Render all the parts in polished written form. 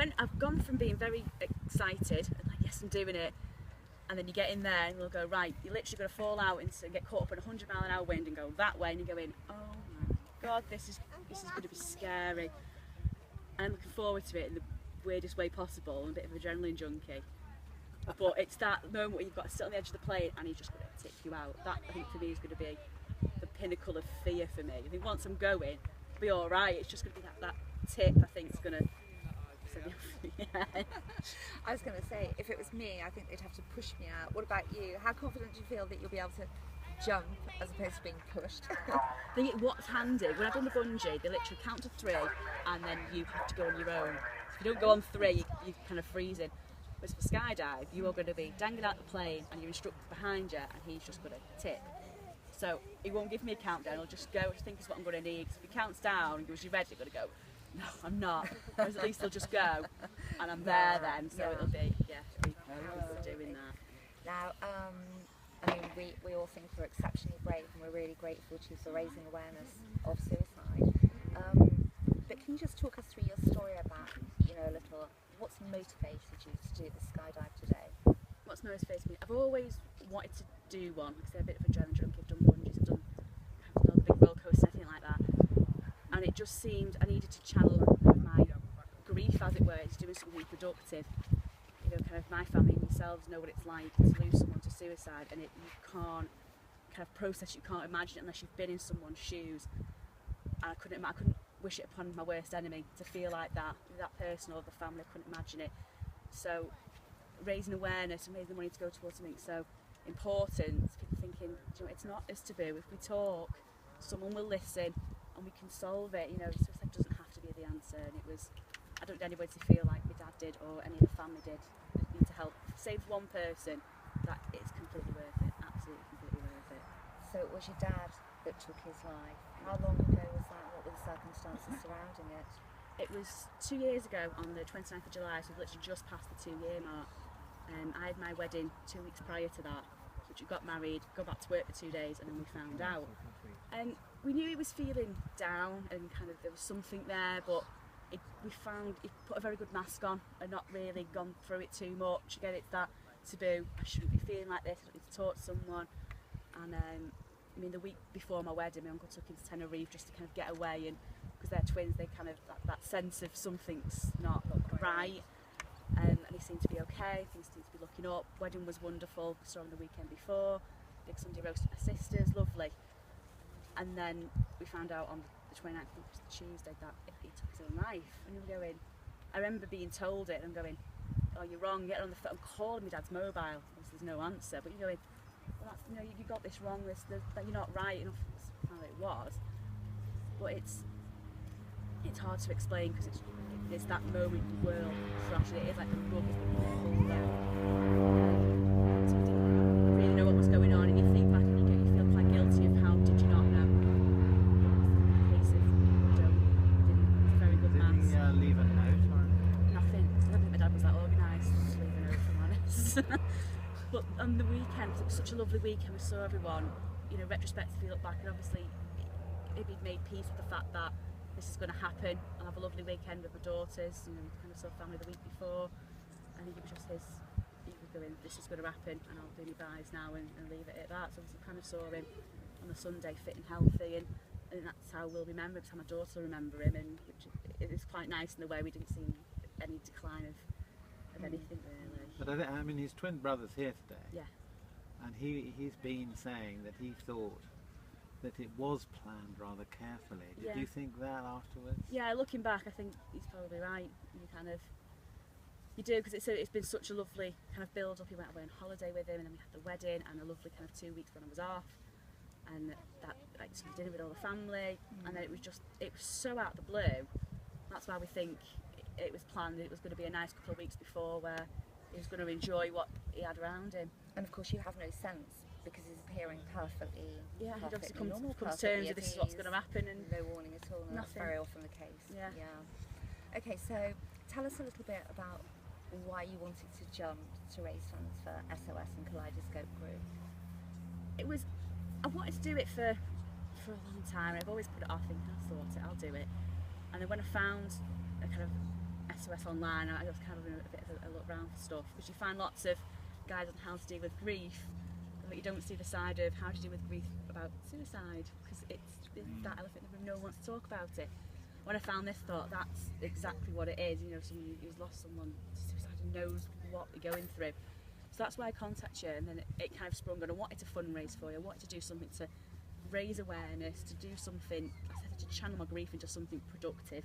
when I've gone from being very excited, and like, yes, I'm doing it, and then you get in there and you'll go, right, you're literally going to fall out and get caught up in a 100-mile-an-hour wind and go that way, and you're going, oh my God, this is going to be scary. And I'm looking forward to it in the weirdest way possible. I'm a bit of an adrenaline junkie. But it's that moment where you've got to sit on the edge of the plane and he's just going to tip you out. That, I think, for me is going to be the pinnacle of fear for me. I think once I'm going, it'll be all right. It's just going to be that tip, I think, is going to send me off the edge. I was going to say, if it was me, I think they'd have to push me out. What about you? How confident do you feel that you'll be able to jump as opposed to being pushed? I think what's handy, when I've done the bungee, they literally count to 3 and then you have to go on your own. If you don't go on 3, you're kind of freezing. Whereas for skydive, you are going to be dangling out the plane and your instructor's behind you and he's just going to tip. So he won't give me a countdown, he'll just go, I think is what I'm going to need. Because if he counts down and goes, you ready? You're going to go, no, I'm not. Whereas at least he'll just go and I'm there then. So it'll be, it'll be doing that. Now, I mean, we all think we're exceptionally brave and we're really grateful to you for raising awareness of suicide. But can you just talk us through your story about, a little, what's motivated you to do the skydive today? What's motivated me? I've always wanted to do one because I'm a bit of a adrenaline junkie. I've done bungees, I've done a big roller coaster, anything like that. And it just seemed I needed to channel my grief, as it were, into doing something productive. Kind of my family and yourselves know what it's like to lose someone to suicide, and you can't kind of process, you can't imagine it unless you've been in someone's shoes. And I couldn't wish it upon my worst enemy to feel like that person or the family. I couldn't imagine it. So raising awareness and raising money to go towards something so important, people thinking, it's not us taboo. If we talk, someone will listen and we can solve it. Suicide doesn't have to be the answer. And it was, I don't want anybody to feel like my dad did or any of the family did. We need to help save one person. That it's completely worth it. Absolutely, completely worth it. So it was your dad that took his life. How long ago was that? What were the circumstances surrounding it? It was 2 years ago on the 29th of July, so we've literally just passed the 2-year mark. I had my wedding 2 weeks prior to that, which we got married, got back to work for 2 days, and then we found out. And we knew he was feeling down and kind of there was something there, but we found he put a very good mask on and not really gone through it too much. Again, it's that taboo, I shouldn't be feeling like this, I need to talk to someone. And the week before my wedding, my uncle took him to Tenerife just to kind of get away, and because they're twins, they kind of that sense of something's not right. And he seemed to be okay, things seemed to be looking up. Wedding was wonderful, saw him the weekend before, big Sunday roast with my sisters, lovely. And then we found out on the 29th, I think it was Tuesday, that he took his own life. And you were going, I remember being told it and I'm going, oh, you're wrong, get on the phone, I'm calling my dad's mobile, there's no answer, but you're going, well, that's, you got this wrong, that you're not right enough. That's how it was. But it's hard to explain because it's that moment in the world crashes. It is like the rug has been pulled out. So you didn't really know what was going on, and you think back and you feel quite guilty of how did you not know. But it's the case of didn't very good maths. Did he leave a note or nothing? I don't think my dad was that organised to leave a note, if I'm honest. But on the weekend, it was such a lovely weekend, we saw everyone, retrospectively look back, and obviously it made peace with the fact that this is going to happen. I'll have a lovely weekend with my daughters, we kind of saw family the week before. I think it was just he was going, this is going to happen, and I'll do my buys now and leave it at that. So I kind of saw him on the Sunday fit and healthy, and that's how we'll remember him, that's how my daughter will remember him, and which is quite nice in the way we didn't see any decline of anything really. But his twin brother's here today. Yeah. And he's been saying that he thought that it was planned rather carefully. Did you think that afterwards? Yeah, looking back, I think he's probably right. You do, because it's been such a lovely kind of build up. We went away on holiday with him, and then we had the wedding, and a lovely kind of 2 weeks when I was off, and that some dinner with all the family, and then it was so out of the blue. That's why we think it was planned. It was going to be a nice couple of weeks before where he was going to enjoy what he had around him. And of course you have no sense because he's appearing perfectly he'd obviously come normal, to terms with this is what's going to happen, and no warning at all, and that's very often the case. Okay, so tell us a little bit about why you wanted to jump to raise funds for SOS and Kaleidoscope Group. I wanted to do it for a long time, and I've always put it off thinking I'll do it, and then when I found a kind of SOS online, I was kind of having a bit of a look around for stuff, because you find lots of guides on how to deal with grief, but you don't see the side of how to deal with grief about suicide, because it's that elephant in the room, no one wants to talk about it. When I found this, thought that's exactly what it is. You know, someone who's lost someone to suicide and knows what they're going through. So that's why I contacted you, and then it kind of sprung on. I wanted to fundraise for you, I wanted to do something to raise awareness, to do something, I said, to channel my grief into something productive.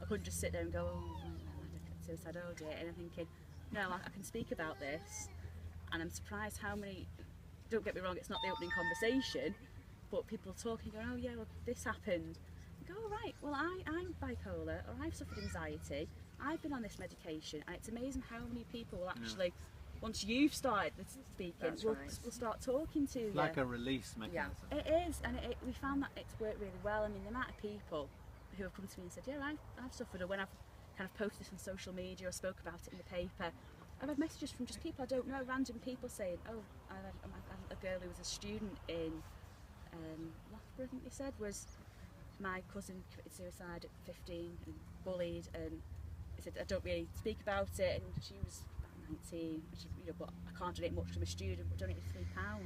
I couldn't just sit there and go, oh, I suicide, oh dear, and I'm thinking, no, I can speak about this, and I'm surprised how many, don't get me wrong, it's not the opening conversation, but people talking, going, oh yeah, well, this happened. I go, oh right, well I'm bipolar, or I've suffered anxiety, I've been on this medication, and it's amazing how many people will actually, once you've started speaking, we'll start talking to you. Like a release mechanism. Yeah. It is, and we found that it's worked really well. I mean, the amount of people who have come to me and said, yeah, I've suffered, or when I've kind of posted this on social media or spoke about it in the paper, I've had messages from just people I don't know, random people saying, oh, I had a girl who was a student in Loughborough, I think they said, was my cousin committed suicide at 15 and bullied, and they said, I don't really speak about it, and she was 19, but I can't donate much from a student, but donated £3.